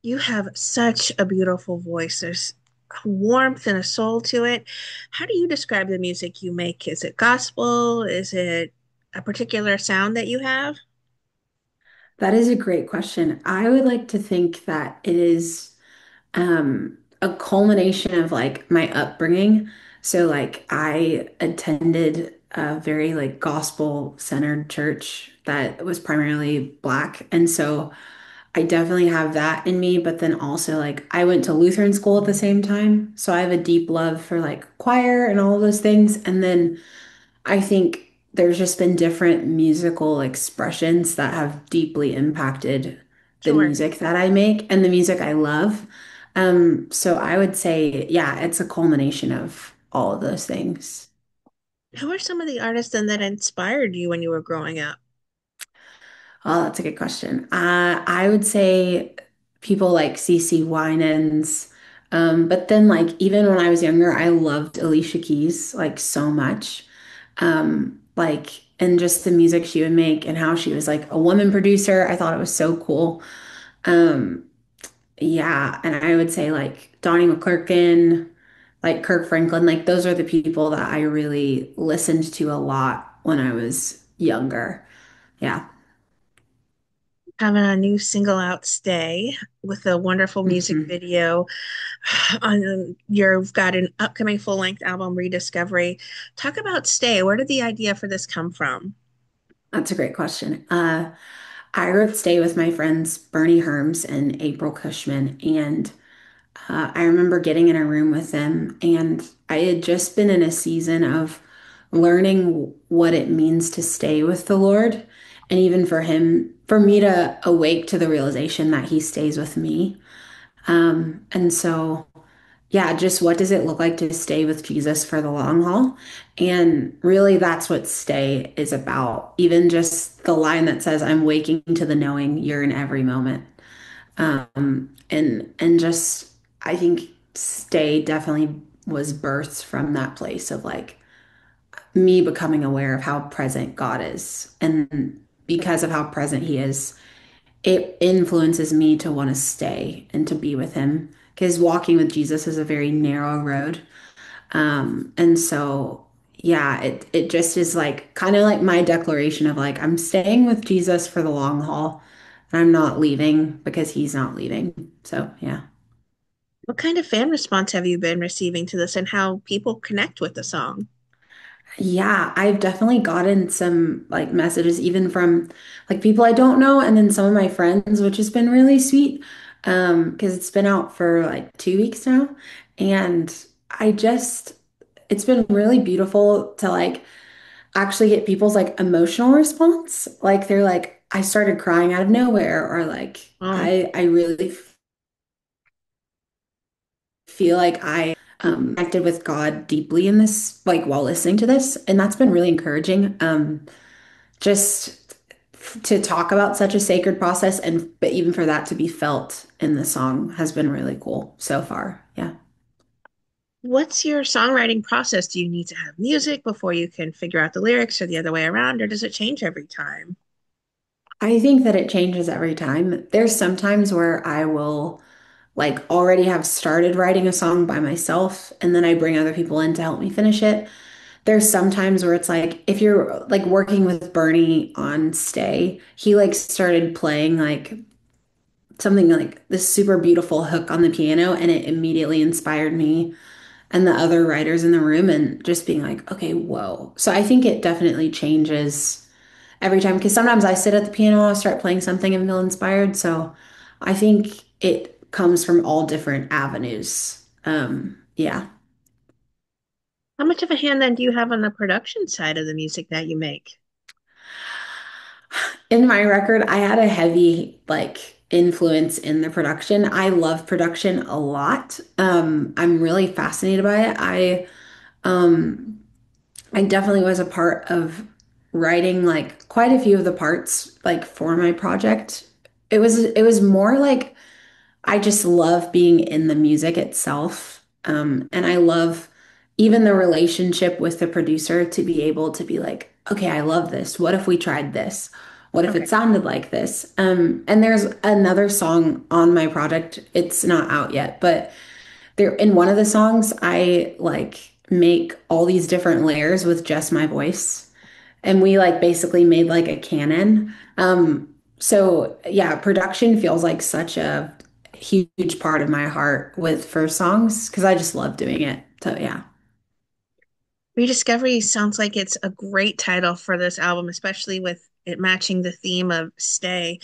You have such a beautiful voice. There's a warmth and a soul to it. How do you describe the music you make? Is it gospel? Is it a particular sound that you have? That is a great question. I would like to think that it is a culmination of like my upbringing. So like I attended a very like gospel centered church that was primarily Black. And so I definitely have that in me, but then also like I went to Lutheran school at the same time. So I have a deep love for like choir and all of those things. And then I think there's just been different musical expressions that have deeply impacted the Sure. music that I make and the music I love. So I would say, yeah, it's a culmination of all of those things. Who are some of the artists then that inspired you when you were growing up? Oh, that's a good question. I would say people like CC Winans. But then like even when I was younger, I loved Alicia Keys like so much. Like and just the music she would make and how she was like a woman producer. I thought it was so cool. Um, yeah, and I would say like Donnie McClurkin, like Kirk Franklin, like those are the people that I really listened to a lot when I was younger. Yeah. Having a new single out, Stay, with a wonderful music Mhm. video. You've got an upcoming full-length album, Rediscovery. Talk about Stay. Where did the idea for this come from? That's a great question. I wrote Stay with my friends Bernie Herms and April Cushman, and I remember getting in a room with them, and I had just been in a season of learning what it means to stay with the Lord, and even for me to awake to the realization that He stays with me. And so yeah, just what does it look like to stay with Jesus for the long haul? And really, that's what stay is about. Even just the line that says, I'm waking to the knowing you're in every moment. And just, I think stay definitely was birthed from that place of like me becoming aware of how present God is. And because of how present He is, it influences me to want to stay and to be with Him. Because walking with Jesus is a very narrow road. And so, yeah, it just is like kind of like my declaration of like I'm staying with Jesus for the long haul, and I'm not leaving because he's not leaving. So, yeah. What kind of fan response have you been receiving to this and how people connect with the song? Yeah, I've definitely gotten some like messages even from like people I don't know and then some of my friends, which has been really sweet. Because it's been out for like 2 weeks now. And I just it's been really beautiful to like actually get people's like emotional response. Like they're like, I started crying out of nowhere, or like Oh, I really feel like I connected with God deeply in this, like while listening to this, and that's been really encouraging. Just to talk about such a sacred process, and but even for that to be felt in the song has been really cool so far. Yeah. what's your songwriting process? Do you need to have music before you can figure out the lyrics or the other way around, or does it change every time? I think that it changes every time. There's some times where I will like already have started writing a song by myself and then I bring other people in to help me finish it. There's some times where it's like if you're like working with Bernie on Stay, he like started playing like something like this super beautiful hook on the piano and it immediately inspired me and the other writers in the room and just being like, okay, whoa. So I think it definitely changes every time because sometimes I sit at the piano, I'll start playing something and feel inspired. So I think it comes from all different avenues. Yeah. How much of a hand then do you have on the production side of the music that you make? In my record, I had a heavy like influence in the production. I love production a lot. I'm really fascinated by it. Um I definitely was a part of writing like quite a few of the parts like for my project. It was more like I just love being in the music itself. And I love even the relationship with the producer to be able to be like, okay, I love this. What if we tried this? What if Okay. it sounded like this? And there's another song on my project. It's not out yet, but there in one of the songs, I like make all these different layers with just my voice. And we like basically made like a canon. So yeah, production feels like such a huge part of my heart with for songs because I just love doing it. So yeah, Rediscovery sounds like it's a great title for this album, especially with it matching the theme of stay.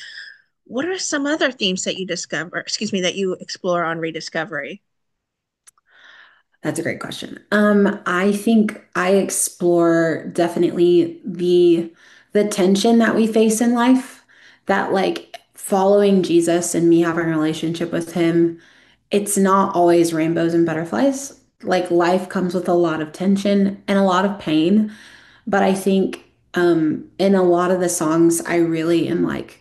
What are some other themes that you discover, excuse me, that you explore on Rediscovery? that's a great question. I think I explore definitely the tension that we face in life, that like following Jesus and me having a relationship with him, it's not always rainbows and butterflies. Like life comes with a lot of tension and a lot of pain. But I think in a lot of the songs, I really am like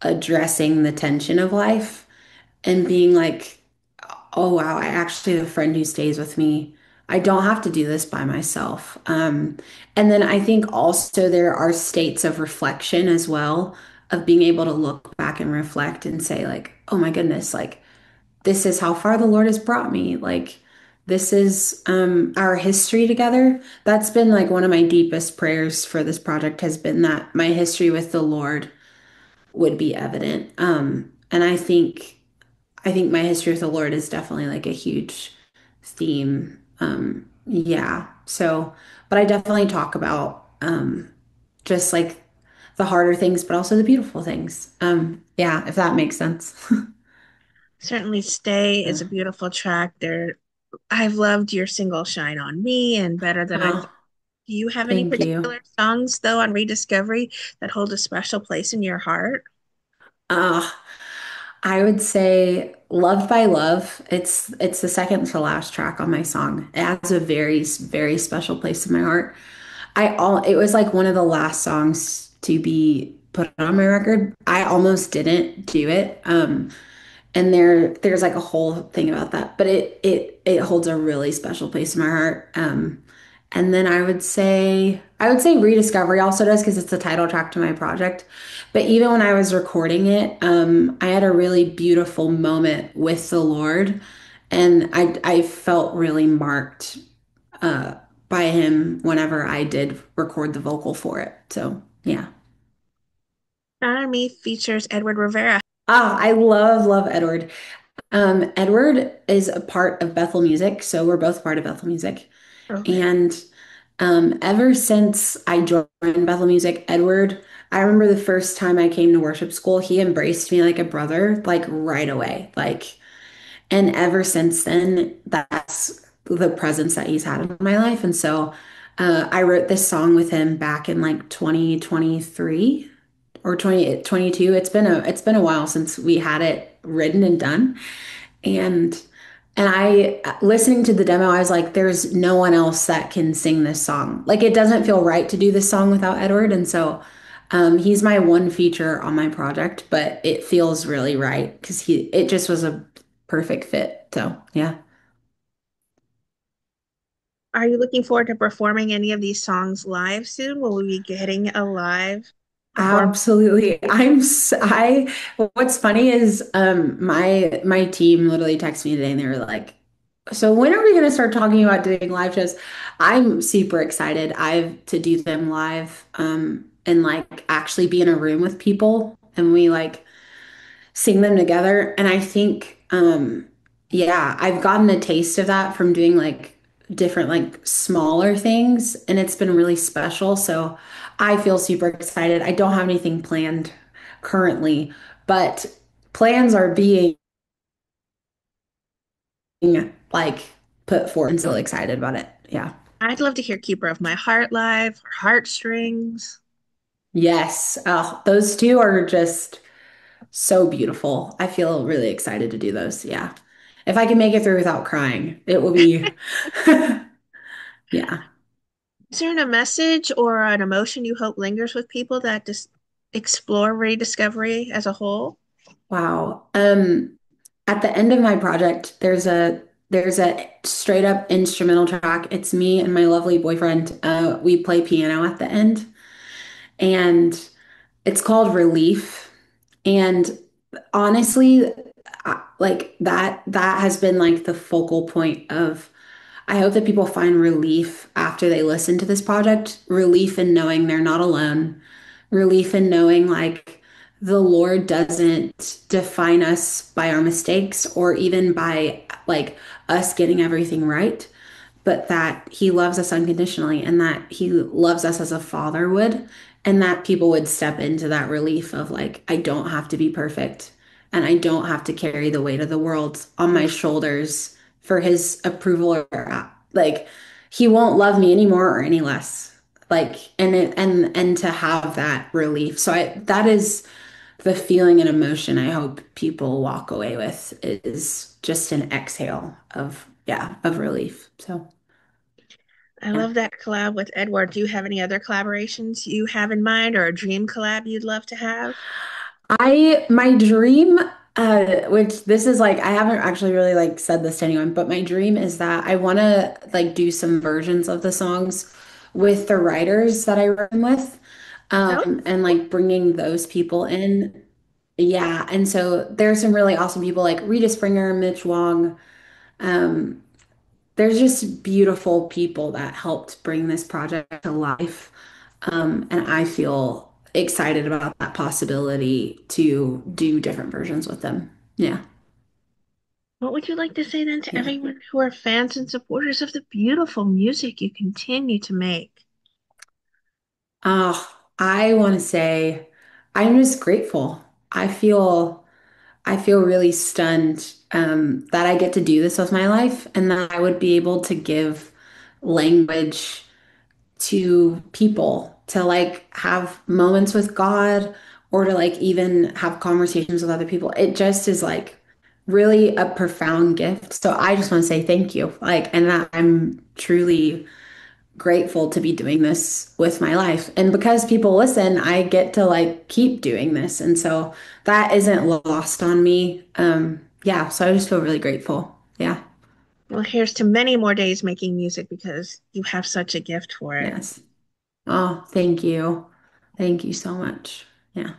addressing the tension of life and being like, oh wow, I actually have a friend who stays with me. I don't have to do this by myself. And then I think also there are states of reflection as well, of being able to look back and reflect and say, like, oh my goodness, like this is how far the Lord has brought me. Like this is our history together. That's been like one of my deepest prayers for this project has been that my history with the Lord would be evident. And I think my history with the Lord is definitely like a huge theme. Yeah. So, but I definitely talk about just like the harder things, but also the beautiful things. Yeah, if that makes sense. Certainly, Stay is Yeah. a beautiful track. There, I've loved your single Shine on Me and Better Than I Thought. Oh, Do you have any thank you. particular songs, though, on Rediscovery that hold a special place in your heart? Uh, I would say Loved by Love. It's the second to last track on my song. It has a very special place in my heart. It was like one of the last songs to be put on my record. I almost didn't do it. And there's like a whole thing about that, but it holds a really special place in my heart. And then I would say Rediscovery also does because it's the title track to my project. But even when I was recording it, I had a really beautiful moment with the Lord, and I felt really marked uh, by him whenever I did record the vocal for it. So yeah. Shine on Me features Edward Rivera. Ah, I love Edward. Edward is a part of Bethel Music, so we're both part of Bethel Music. Okay. And ever since I joined Bethel Music, Edward, I remember the first time I came to worship school, he embraced me like a brother, like right away. Like, and ever since then, that's the presence that he's had in my life. And so I wrote this song with him back in like 2023 or 2022. It's been a while since we had it written and done. And I listening to the demo, I was like, there's no one else that can sing this song. Like it doesn't feel right to do this song without Edward. And so he's my one feature on my project, but it feels really right because he it just was a perfect fit. So yeah. Are you looking forward to performing any of these songs live soon? Will we be getting a live performance? Absolutely. What's funny is my team literally texted me today and they were like, so when are we going to start talking about doing live shows? I'm super excited. I've to do them live and like actually be in a room with people and we like sing them together. And I think, yeah, I've gotten a taste of that from doing like different, like smaller things, and it's been really special. So I feel super excited. I don't have anything planned currently, but plans are being like put forth. I'm so excited about it. Yeah. I'd love to hear Keeper of My Heart live, or Heartstrings. Yes. Oh, those two are just so beautiful. I feel really excited to do those. Yeah. If I can make it through without crying, it will be, yeah. Is there a message or an emotion you hope lingers with people that just explore rediscovery as a whole? Wow. At the end of my project, there's a straight up instrumental track. It's me and my lovely boyfriend. We play piano at the end. And It's called Relief. And honestly, like that has been like the focal point of I hope that people find relief after they listen to this project, relief in knowing they're not alone, relief in knowing like the Lord doesn't define us by our mistakes or even by like us getting everything right, but that he loves us unconditionally and that he loves us as a father would, and that people would step into that relief of like, I don't have to be perfect and I don't have to carry the weight of the world on my Oof. shoulders for his approval or like he won't love me any more or any less. Like and to have that relief. So I that is the feeling and emotion I hope people walk away with is just an exhale of yeah, of relief. So I yeah. love that collab with Edward. Do you have any other collaborations you have in mind or a dream collab you'd love to have? My dream, which this is like I haven't actually really like said this to anyone, but my dream is that I want to like do some versions of the songs with the writers that I write them with, Oh, and like bringing those people in. Yeah, and so there's some really awesome people like Rita Springer, Mitch Wong. Um, there's just beautiful people that helped bring this project to life. And I feel excited about that possibility to do different versions with them. Yeah. what would you like to say then to Yeah. everyone who are fans and supporters of the beautiful music you continue to make? Oh, I want to say I'm just grateful. I feel really stunned that I get to do this with my life and that I would be able to give language to people to like have moments with God or to like even have conversations with other people. It just is like really a profound gift. So I just want to say thank you. Like, and that I'm truly grateful to be doing this with my life. And because people listen, I get to like keep doing this. And so that isn't lost on me. Yeah, so I just feel really grateful. Yeah. Well, here's to many more days making music because you have such a gift for it. Yes. Oh, thank you. Thank you so much. Yeah.